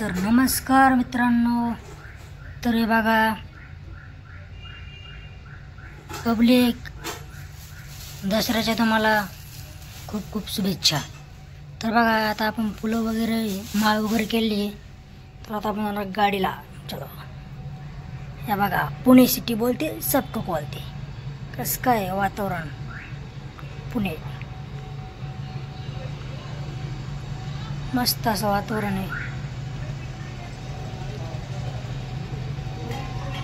तर नमस्कार मित्रांनो, तर हे बघा पब्लिक दसऱ्याच्या तुम्हाला खूप खूप शुभेच्छा। तर बघा आता आपण फुलं वगैरे माळ वगैरे केली आहे, तर आता आपण गाडीला चलो। या बघा पुणे सिटी बोलते सबको बोलते, कसं काय वातावरण पुणे, मस्त असं वातावरण आहे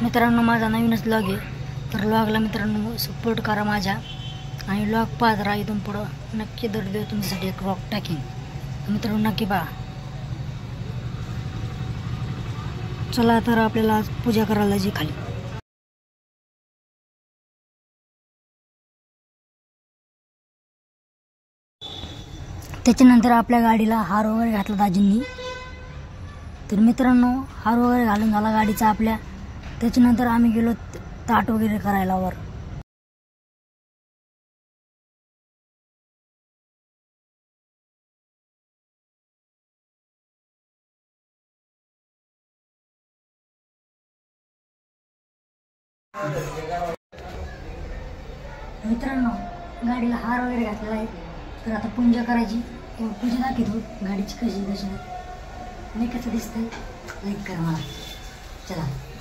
मित्रांनो। माझा नवीनच ब्लॉग आहे, तर ब्लॉगला मित्रांनो सपोर्ट करा माझ्या, आणि ब्लॉग पाहत राहा। इथून पुढं नक्की दर देऊ तुमच्यासाठी एक ब्लॉग टाकीन, मित्रांनो नक्की पहा। चला तर आपल्याला आज पूजा करायला जी खाली। त्याच्यानंतर आपल्या गाडीला हार वगैरे घातला दाजींनी। तर मित्रांनो हार वगैरे घालून झाला गाडीचा आपल्या, त्याच्यानंतर आम्ही गेलो ताट वगैरे करायला वर। मित्रांनो गाडीला हार वगैरे घातलेला आहे, तर आता पूजा करायची। तर पूजा दाखवतो गाडीची कशी कशी आणि कसं दिसतंय, लाईक करा मला। चला।